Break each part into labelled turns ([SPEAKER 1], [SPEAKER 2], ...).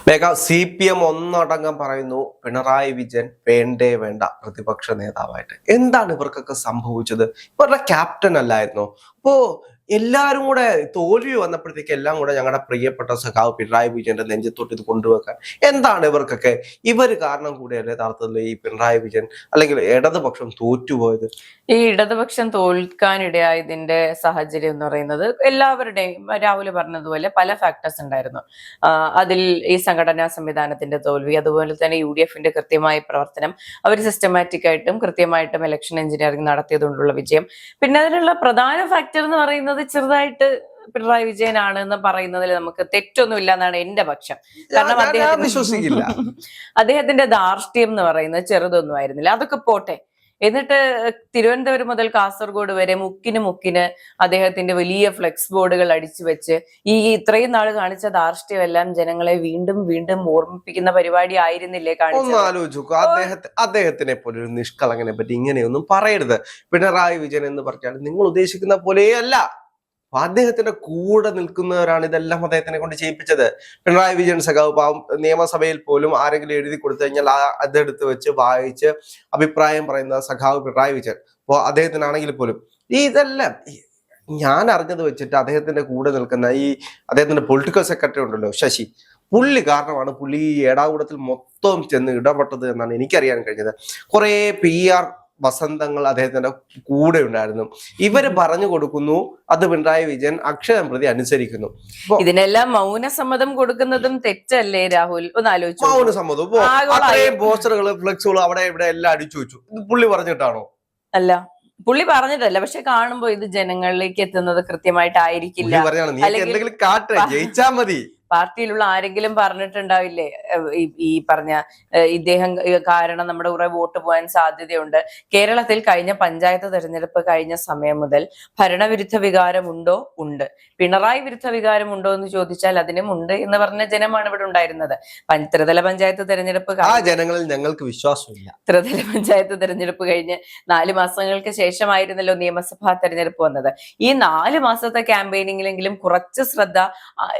[SPEAKER 1] മേഘ CPM ഒന്നടങ്കം പറയുന്നു പിണറായി വിജയൻ വേണ്ടേ വേണ്ട പ്രതിപക്ഷ നേതാവായിട്ട്. എന്താണ് ഇവർക്കൊക്കെ സംഭവിച്ചത്? ഇവരുടെ ക്യാപ്റ്റൻ അല്ലായിരുന്നോ? അപ്പോ എല്ലാരും കൂടെ തോൽവി വന്നപ്പോഴത്തേക്ക് എല്ലാം കൂടെ ഞങ്ങളുടെ പ്രിയപ്പെട്ട സഖാവ് പിണറായി വിജയന്റെ നെഞ്ചത്തോട്ട് ഇത് കൊണ്ടുവെക്കാൻ എന്താണ് ഇവർക്കൊക്കെ? ഇവർ കാരണം കൂടിയല്ലേ യഥാർത്ഥത്തിൽ ഈ പിണറായി വിജയൻ അല്ലെങ്കിൽ ഇടതുപക്ഷം തോറ്റുപോയത്?
[SPEAKER 2] ഈ ഇടതുപക്ഷം തോൽക്കാനിടയായതിന്റെ സാഹചര്യം എന്ന് പറയുന്നത് എല്ലാവരുടെയും രാഹുൽ പറഞ്ഞതുപോലെ പല ഫാക്ടേഴ്സ് ഉണ്ടായിരുന്നു. അതിൽ ഈ സംഘടനാ സംവിധാനത്തിന്റെ തോൽവി, അതുപോലെ തന്നെ UDFന്റെ കൃത്യമായ പ്രവർത്തനം, അവർ സിസ്റ്റമാറ്റിക് ആയിട്ടും കൃത്യമായിട്ടും ഇലക്ഷൻ എഞ്ചിനീയറിംഗ് നടത്തിയതുകൊണ്ടുള്ള വിജയം. പിന്നെ അതിനുള്ള പ്രധാന ഫാക്ടർ എന്ന് പറയുന്നത് ചെറുതായിട്ട് പിണറായി വിജയനാണ് എന്ന് പറയുന്നതിൽ നമുക്ക് തെറ്റൊന്നുമില്ല എന്നാണ് എന്റെ പക്ഷം. കാരണം
[SPEAKER 1] വിശ്വസിക്കില്ല.
[SPEAKER 2] അദ്ദേഹത്തിന്റെ ധാർഷ്ട്യം എന്ന് പറയുന്നത് ചെറുതൊന്നും ആയിരുന്നില്ല. അതൊക്കെ പോട്ടെ. എന്നിട്ട് തിരുവനന്തപുരം മുതൽ കാസർഗോഡ് വരെ മുക്കിന് അദ്ദേഹത്തിന്റെ വലിയ ഫ്ലെക്സ് ബോർഡുകൾ അടിച്ചു വെച്ച് ഇത്രയും നാൾ കാണിച്ച ധാർഷ്ട്യമെല്ലാം ജനങ്ങളെ വീണ്ടും വീണ്ടും ഓർമ്മിപ്പിക്കുന്ന പരിപാടി ആയിരുന്നില്ലേ
[SPEAKER 1] ഒന്ന് ആലോചിച്ചു. അദ്ദേഹത്തിനെ പോലെ ഒരു നിഷ്കളങ്കനെ പറ്റി ഇങ്ങനെയൊന്നും പറയരുത്. പിണറായി വിജയൻ എന്ന് പറഞ്ഞാൽ നിങ്ങൾ ഉദ്ദേശിക്കുന്ന പോലെയല്ല. അദ്ദേഹത്തിന്റെ കൂടെ നിൽക്കുന്നവരാണ് ഇതെല്ലാം അദ്ദേഹത്തിനെ കൊണ്ട് ചെയ്യിപ്പിച്ചത്. പിണറായി വിജയൻ സഖാവ് പാവം നിയമസഭയിൽ പോലും ആരെങ്കിലും എഴുതി കൊടുത്തു കഴിഞ്ഞാൽ അതെടുത്ത് വെച്ച് വായിച്ച് അഭിപ്രായം പറയുന്ന സഖാവ് പിണറായി വിജയൻ. അപ്പോൾ അദ്ദേഹത്തിനാണെങ്കിൽ പോലും ഇതെല്ലാം ഞാൻ അറിഞ്ഞത് വെച്ചിട്ട് അദ്ദേഹത്തിന്റെ കൂടെ നിൽക്കുന്ന അദ്ദേഹത്തിന്റെ പൊളിറ്റിക്കൽ സെക്രട്ടറി ഉണ്ടല്ലോ ശശി, പുള്ളി കാരണമാണ് പുള്ളി ഈ ഏടാകൂടത്തിൽ മൊത്തം ചെന്ന് ഇടപെട്ടത് എന്നാണ് എനിക്കറിയാൻ കഴിഞ്ഞത്. കുറെ PR വസന്തങ്ങൾ അദ്ദേഹത്തിന്റെ കൂടെ ഉണ്ടായിരുന്നു. ഇവര് പറഞ്ഞു കൊടുക്കുന്നു, അത് പിണറായി വിജയൻ അക്ഷരം പ്രതി അനുസരിക്കുന്നു.
[SPEAKER 2] ഇതിനെല്ലാം മൗനസമ്മതം കൊടുക്കുന്നതും തെറ്റല്ലേ രാഹുൽ? ഒന്ന് ആലോചിച്ചു.
[SPEAKER 1] മൗനസമ്മതം അത്രയും പോസ്റ്ററുകൾ ഫ്ലെക്സുകൾ അവിടെ ഇവിടെ എല്ലാം അടിച്ചു വെച്ചു. പുള്ളി പറഞ്ഞിട്ടാണോ?
[SPEAKER 2] അല്ല, പുള്ളി പറഞ്ഞിട്ടല്ല. പക്ഷെ കാണുമ്പോ ഇത് ജനങ്ങളിലേക്ക് എത്തുന്നത് കൃത്യമായിട്ടായിരിക്കില്ല.
[SPEAKER 1] എന്തെങ്കിലും കാട്ടെ, ജയിച്ചാ മതി.
[SPEAKER 2] പാർട്ടിയിലുള്ള ആരെങ്കിലും പറഞ്ഞിട്ടുണ്ടാവില്ലേ ഈ പറഞ്ഞ ഇദ്ദേഹം കാരണം നമ്മുടെ കുറെ വോട്ട് പോകാൻ സാധ്യതയുണ്ട്. കേരളത്തിൽ കഴിഞ്ഞ പഞ്ചായത്ത് തെരഞ്ഞെടുപ്പ് കഴിഞ്ഞ സമയം മുതൽ ഭരണവിരുദ്ധ വികാരമുണ്ടോ? ഉണ്ട്. പിണറായി വിരുദ്ധ വികാരമുണ്ടോ എന്ന് ചോദിച്ചാൽ അതിനും ഉണ്ട് എന്ന് പറഞ്ഞ ജനമാണ് ഇവിടെ ഉണ്ടായിരുന്നത്. ത്രിതല പഞ്ചായത്ത് തെരഞ്ഞെടുപ്പ്
[SPEAKER 1] ജനങ്ങളിൽ ഞങ്ങൾക്ക് വിശ്വാസമില്ല.
[SPEAKER 2] ത്രിതല പഞ്ചായത്ത് തെരഞ്ഞെടുപ്പ് കഴിഞ്ഞ് 4 മാസങ്ങൾക്ക് ശേഷമായിരുന്നല്ലോ നിയമസഭാ തെരഞ്ഞെടുപ്പ് വന്നത്. ഈ 4 മാസത്തെ ക്യാമ്പയിനിങ്ങിലെങ്കിലും കുറച്ച് ശ്രദ്ധ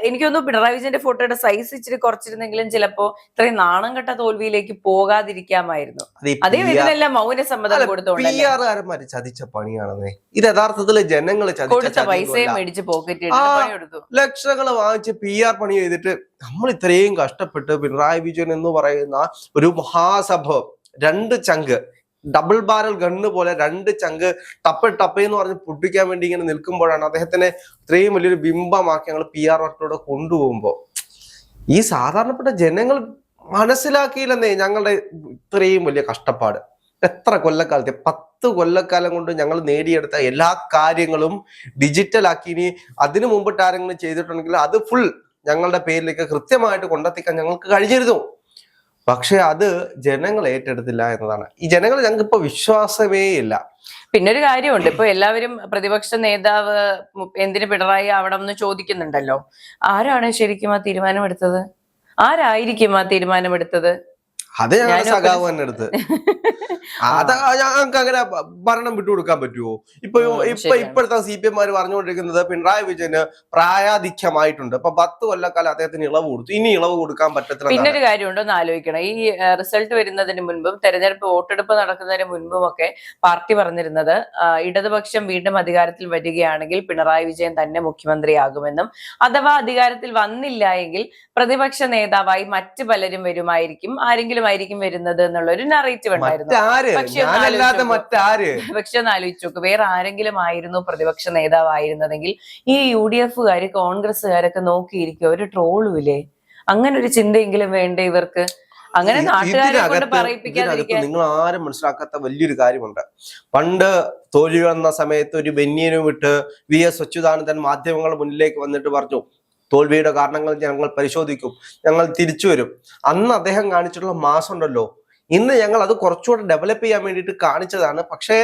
[SPEAKER 2] എനിക്കൊന്നും പിണറായി വിജയന്റെ ഫോട്ടോയുടെ സൈസ് ഇച്ചിരി കുറച്ചിരുന്നെങ്കിലും ചിലപ്പോ ഇത്രയും നാണം കെട്ട തോൽവിയിലേക്ക് പോകാതിരിക്കാമായിരുന്നു. അതേ ഇതിനെല്ലാം മൗനസമ്മതം കൊടുത്തോണ്ട്
[SPEAKER 1] ചതിച്ച പണിയാണെന്നേ. ഇത് യഥാർത്ഥത്തില് ജനങ്ങൾ
[SPEAKER 2] കൊടുത്ത പൈസയും മേടിച്ച് പോക്കറ്റ് എടുത്തു
[SPEAKER 1] ലക്ഷങ്ങൾ വാങ്ങിച്ച് PR പണി ചെയ്തിട്ട് നമ്മൾ ഇത്രയും കഷ്ടപ്പെട്ട് പിണറായി വിജയൻ എന്ന് പറയുന്ന ഒരു മഹാസംഭവം 2 ചങ്ക് ഡബിൾ ബാരൽ ഗണ്ണ് പോലെ 2 ചങ്ക് ടപ്പേന്ന് പറഞ്ഞ് പൊട്ടിക്കാൻ വേണ്ടി ഇങ്ങനെ നിൽക്കുമ്പോഴാണ് അദ്ദേഹത്തിനെ ഇത്രയും വലിയൊരു ബിംബമാക്കി ഞങ്ങൾ PR വർക്കിലൂടെ കൊണ്ടുപോകുമ്പോൾ ഈ സാധാരണപ്പെട്ട ജനങ്ങൾ മനസ്സിലാക്കിയില്ലെന്നേ ഞങ്ങളുടെ ഇത്രയും വലിയ കഷ്ടപ്പാട്. എത്ര കൊല്ലക്കാലത്തെ 10 കൊല്ലക്കാലം കൊണ്ട് ഞങ്ങൾ നേടിയെടുത്ത എല്ലാ കാര്യങ്ങളും ഡിജിറ്റലാക്കി. ഇനി അതിനു മുമ്പിട്ട് ആരെങ്കിലും ചെയ്തിട്ടുണ്ടെങ്കിൽ അത് ഫുൾ ഞങ്ങളുടെ പേരിലേക്ക് കൃത്യമായിട്ട് കൊണ്ടെത്തിക്കാൻ ഞങ്ങൾക്ക് കഴിഞ്ഞിരുന്നു. പക്ഷെ അത് ജനങ്ങൾ ഏറ്റെടുത്തില്ല എന്നതാണ്. ഈ ജനങ്ങൾ ഞങ്ങൾക്ക് ഇപ്പൊ വിശ്വാസമേ ഇല്ല.
[SPEAKER 2] പിന്നെ ഒരു കാര്യമുണ്ട്, ഇപ്പൊ എല്ലാവരും പ്രതിപക്ഷ നേതാവ് എന്തിന് പിണറായി ആവണം എന്ന് ചോദിക്കുന്നുണ്ടല്ലോ. ആരാണ് ശരിക്കും ആ തീരുമാനമെടുത്തത്? ആരായിരിക്കും ആ തീരുമാനമെടുത്തത്?
[SPEAKER 1] അത് ഞങ്ങളുടെ സഖാവ് തന്നെ എടുത്ത്. അത് ഞങ്ങൾക്ക് അങ്ങനെ ഭരണം വിട്ടുകൊടുക്കാൻ പറ്റുമോ? ഇപ്പോഴത്തെ CPM പറഞ്ഞുകൊണ്ടിരിക്കുന്നത് പിണറായി വിജയന് പ്രായാധിക്യമായിട്ടുണ്ട്. അപ്പൊ 10 കൊല്ലക്കാലം അദ്ദേഹത്തിന് ഇളവ് കൊടുത്തു, ഇനി ഇളവ് കൊടുക്കാൻ പറ്റത്തില്ല.
[SPEAKER 2] പിന്നെ ഒരു കാര്യമുണ്ടോ എന്ന് ആലോചിക്കണം. ഈ റിസൾട്ട് വരുന്നതിന് മുൻപും തെരഞ്ഞെടുപ്പ് വോട്ടെടുപ്പ് നടക്കുന്നതിന് മുൻപും ഒക്കെ പാർട്ടി പറഞ്ഞിരുന്നത് ഇടതുപക്ഷം വീണ്ടും അധികാരത്തിൽ വരികയാണെങ്കിൽ പിണറായി വിജയൻ തന്നെ മുഖ്യമന്ത്രിയാകുമെന്നും, അഥവാ അധികാരത്തിൽ വന്നില്ല എങ്കിൽ പ്രതിപക്ഷ നേതാവായി മറ്റു പലരും വരുമായിരിക്കും, ആരെങ്കിലും ആയിരിക്കും വരുന്നത് എന്നുള്ള ഒരു നറേറ്റീവ് ഉണ്ടായിരുന്നു. പക്ഷെ ഒന്ന് ആലോചിച്ച് നോക്ക്, വേറെ ആരെങ്കിലും ആയിരുന്നു പ്രതിപക്ഷ നേതാവായിരുന്നതെങ്കിൽ ഈ UDFകാര് കോൺഗ്രസ്സുകാരൊക്കെ നോക്കിയിരിക്കും, ഒരു ട്രോളുമില്ലേ? അങ്ങനെ ഒരു ചിന്തയെങ്കിലും വേണ്ടേ ഇവർക്ക്? അങ്ങനെ നാട്ടുകാരെ കൊണ്ട് പറയിപ്പിക്കാതിരിക്കാൻ.
[SPEAKER 1] നിങ്ങൾ ആരും മനസ്സിലാക്കാത്ത വലിയൊരു കാര്യമുണ്ട്. പണ്ട് തോൽവി വന്ന സമയത്ത് ഒരു ബെന്യനും വിട്ട് VS അച്യുതാനന്ദൻ മാധ്യമങ്ങളുടെ മുന്നിലേക്ക് വന്നിട്ട് പറഞ്ഞു, തോൽവിയുടെ കാരണങ്ങൾ ഞങ്ങൾ പരിശോധിക്കും, ഞങ്ങൾ തിരിച്ചു വരും. അന്ന് അദ്ദേഹം കാണിച്ചിട്ടുള്ള മാസം ഉണ്ടല്ലോ, ഇന്ന് ഞങ്ങൾ അത് കുറച്ചുകൂടെ ഡെവലപ്പ് ചെയ്യാൻ വേണ്ടിയിട്ട് കാണിച്ചതാണ്. പക്ഷേ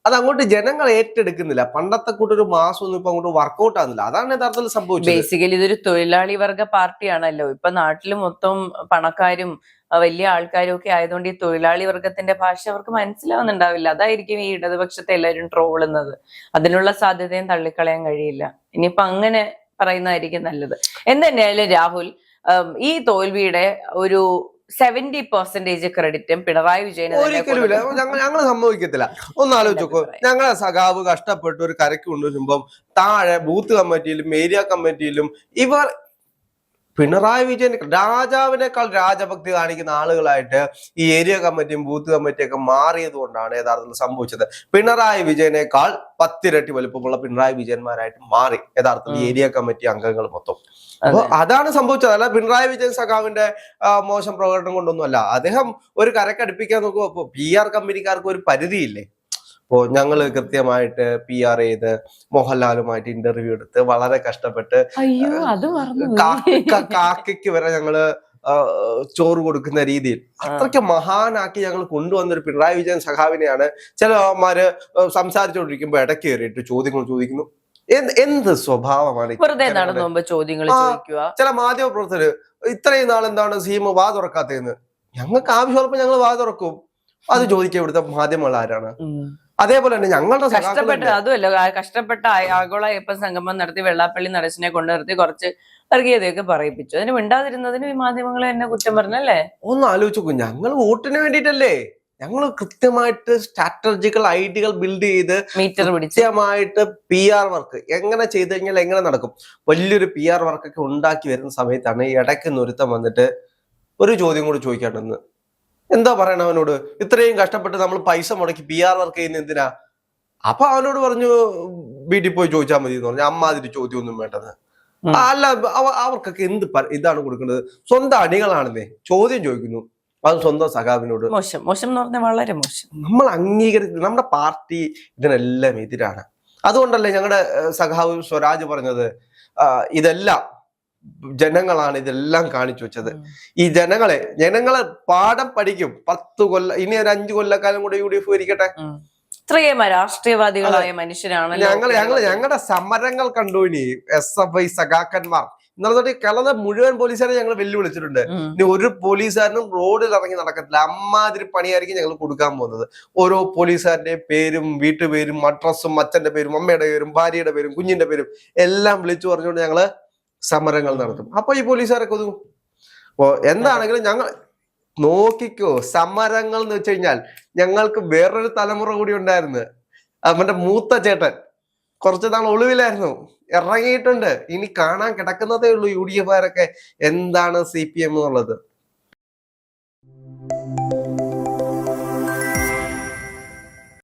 [SPEAKER 1] അത് അങ്ങോട്ട് ജനങ്ങൾ ഏറ്റെടുക്കുന്നില്ല. പണ്ടത്തെ കൂട്ടൊരു മാസം ഒന്നും ഇപ്പൊ അങ്ങോട്ട് വർക്ക്ഔട്ട് ആകുന്നില്ല. അതാണ് യഥാർത്ഥത്തിൽ സംഭവിച്ചത്.
[SPEAKER 2] ബേസിക്കലി ഇതൊരു തൊഴിലാളി വർഗ പാർട്ടിയാണല്ലോ. ഇപ്പൊ നാട്ടില് മൊത്തം പണക്കാരും വലിയ ആൾക്കാരും ഒക്കെ ആയതുകൊണ്ട് ഈ തൊഴിലാളി വർഗത്തിന്റെ ഭാഷ അവർക്ക് മനസ്സിലാവുന്നുണ്ടാവില്ല. അതായിരിക്കും ഈ ഇടതുപക്ഷത്തെ എല്ലാവരും ട്രോളുന്നത്. അതിനുള്ള സാധ്യതയും തള്ളിക്കളയാൻ കഴിയില്ല. ഇനിയിപ്പൊ അങ്ങനെ പറയുന്നതായിരിക്കും നല്ലത്. എന്തെന്നായാലും രാഹുൽ, ഈ തോൽവിയുടെ ഒരു 70% ക്രെഡിറ്റും പിണറായി വിജയന് തന്നെ
[SPEAKER 1] ഒരിക്കലും ഇല്ല. ഞങ്ങൾ സമ്മതിക്കത്തില്ല. ഒന്ന് ആലോചിച്ചോക്കോ, ഞങ്ങളെ സഖാവ് കഷ്ടപ്പെട്ട് ഒരു കരയ്ക്ക് കൊണ്ടുവരുമ്പം താഴെ ബൂത്ത് കമ്മിറ്റിയിലും ഏരിയ കമ്മിറ്റിയിലും ഇവർ പിണറായി വിജയൻ രാജാവിനേക്കാൾ രാജഭക്തി കാണിക്കുന്ന ആളുകളായിട്ട് ഈ ഏരിയ കമ്മിറ്റിയും ബൂത്ത് കമ്മിറ്റിയൊക്കെ മാറിയത് കൊണ്ടാണ് യഥാർത്ഥത്തിൽ സംഭവിച്ചത്. പിണറായി വിജയനേക്കാൾ 10 ഇരട്ടി വലുപ്പമുള്ള പിണറായി വിജയന്മാരായിട്ട് മാറി യഥാർത്ഥത്തിൽ ഏരിയ കമ്മിറ്റി അംഗങ്ങൾ മൊത്തം. അപ്പൊ അതാണ് സംഭവിച്ചത്. അല്ല പിണറായി വിജയൻ സഖാവിന്റെ മോശം പ്രകടനം കൊണ്ടൊന്നും അല്ല. അദ്ദേഹം ഒരു കരക്കടുപ്പിക്കാൻ നോക്കുമ്പോ PR കമ്പനിക്കാർക്ക് ഒരു പരിധിയില്ലേ. ഇപ്പോ ഞങ്ങള് കൃത്യമായിട്ട് PR ചെയ്ത് മോഹൻലാലുമായിട്ട് ഇന്റർവ്യൂ എടുത്ത് വളരെ കഷ്ടപ്പെട്ട് കാക്കയ്ക്ക് വരെ ഞങ്ങള് ചോറ് കൊടുക്കുന്ന രീതിയിൽ അത്രയ്ക്ക് മഹാനാക്കി ഞങ്ങൾ കൊണ്ടുവന്നൊരു പിണറായി വിജയൻ സഖാവിനെയാണ് ചില അവന്മാര് സംസാരിച്ചുകൊണ്ടിരിക്കുമ്പോ ഇടയ്ക്ക് കയറിയിട്ട് ചോദ്യങ്ങൾ ചോദിക്കുന്നു. എന്ത് സ്വഭാവമാണ് ചില മാധ്യമ പ്രവർത്തകര് ഇത്രയും നാൾ എന്താണ് സീമ വാ തുറക്കാത്തതെന്ന്. ഞങ്ങൾക്ക് ആവശ്യമുള്ളപ്പോ ഞങ്ങൾ വാ തുറക്കും. അത് ചോദിക്കാൻ ഇവിടുത്തെ മാധ്യമങ്ങൾ ആരാണ്? അതേപോലെ തന്നെ ഞങ്ങളുടെ
[SPEAKER 2] കഷ്ടപ്പെട്ട് അതുമല്ല കഷ്ടപ്പെട്ട ആഗോള അയ്യപ്പൻ സംഗമം നടത്തി വെള്ളാപ്പള്ളി നടേശനെ കൊണ്ടു നിർത്തി കുറച്ച് വർഗീയതയൊക്കെ പറയിപ്പിച്ചു. അതിന് മിണ്ടാതിരുന്നതിന് ഈ മാധ്യമങ്ങൾ എന്നെ കുറ്റം പറഞ്ഞല്ലേ?
[SPEAKER 1] ഒന്ന് ആലോചിച്ച് നോക്കും. ഞങ്ങൾ വോട്ടിന് വേണ്ടിയിട്ടല്ലേ, ഞങ്ങൾ കൃത്യമായിട്ട് സ്ട്രാറ്റജിക്കൽ ഐഡിയകൾ ബിൽഡ് ചെയ്ത് കൃത്യമായിട്ട് PR വർക്ക് എങ്ങനെ ചെയ്ത് കഴിഞ്ഞാൽ എങ്ങനെ നടക്കും, വലിയൊരു PR വർക്കൊക്കെ ഉണ്ടാക്കി വരുന്ന സമയത്താണ് ഇടയ്ക്ക് നൊരുത്തം വന്നിട്ട് ഒരു ചോദ്യം കൂടി ചോദിക്കാണ്ടെന്ന്. എന്താ പറയണ അവനോട്? ഇത്രയും കഷ്ടപ്പെട്ട് നമ്മൾ പൈസ മുടക്കി PR വർക്ക് ചെയ്യുന്ന എന്തിനാ? അപ്പൊ അവനോട് പറഞ്ഞു വീട്ടിൽ പോയി ചോദിച്ചാൽ മതി എന്ന് പറഞ്ഞു. അമ്മാതിരി ചോദ്യം ഒന്നും വേണ്ടത്. അല്ല അവർക്കൊക്കെ എന്ത് ഇതാണ് കൊടുക്കേണ്ടത്? സ്വന്തം അണികളാണെന്നേ ചോദ്യം ചോദിക്കുന്നു, അത് സ്വന്തം സഖാവിനോട്.
[SPEAKER 2] മോശം മോശം എന്ന് പറഞ്ഞാൽ വളരെ മോശം.
[SPEAKER 1] നമ്മൾ അംഗീകരിക്കുന്നത് നമ്മുടെ പാർട്ടി ഇതിനെല്ലാം എതിരാണ്. അതുകൊണ്ടല്ലേ ഞങ്ങളുടെ സഖാവ് സ്വരാജ് പറഞ്ഞത് ഇതെല്ലാം ജനങ്ങളാണ് ഇതെല്ലാം കാണിച്ചു വെച്ചത്. ഈ ജനങ്ങളെ പാഠം പഠിക്കും. 10 കൊല്ലം, ഇനി ഒരു 5 കൊല്ലക്കാലം കൂടെ UDF ഭരിക്കട്ടെ.
[SPEAKER 2] ഇത്രയും രാഷ്ട്രീയവാദികളായ മനുഷ്യരാണ്
[SPEAKER 1] ഞങ്ങളുടെ സമരങ്ങൾ കണ്ടു. ഇനി SFI സഖാക്കന്മാർ ഇന്നലെ കളന്ന മുഴുവൻ പോലീസുകാരെ ഞങ്ങൾ വെല്ലുവിളിച്ചിട്ടുണ്ട്. ഇനി ഒരു പോലീസുകാരനും റോഡിൽ ഇറങ്ങി നടക്കത്തില്ല. അമ്മാതിരി പണിയായിരിക്കും ഞങ്ങൾ കൊടുക്കാൻ പോകുന്നത്. ഓരോ പോലീസുകാരുടെ പേരും വീട്ടുപേരും അഡ്രസ്സും അച്ഛന്റെ പേരും അമ്മയുടെ പേരും ഭാര്യയുടെ പേരും കുഞ്ഞിന്റെ പേരും എല്ലാം വിളിച്ചു പറഞ്ഞുകൊണ്ട് ഞങ്ങള് സമരങ്ങൾ നടത്തും. അപ്പൊ ഈ പോലീസുകാരൊക്കെ ഒതുങ്ങും. അപ്പോ എന്താണെങ്കിലും ഞങ്ങൾ നോക്കിക്കോ, സമരങ്ങൾ എന്ന് വെച്ച് കഴിഞ്ഞാൽ ഞങ്ങൾക്ക് വേറൊരു തലമുറ കൂടി ഉണ്ടായിരുന്നു. അവന്റെ മൂത്ത ചേട്ടൻ കുറച്ചു നാൾ ഒളിവിലായിരുന്നു, ഇറങ്ങിയിട്ടുണ്ട്. ഇനി കാണാൻ കിടക്കുന്നതേ ഉള്ളൂ UDF എന്താണ് CPM എന്നുള്ളത്.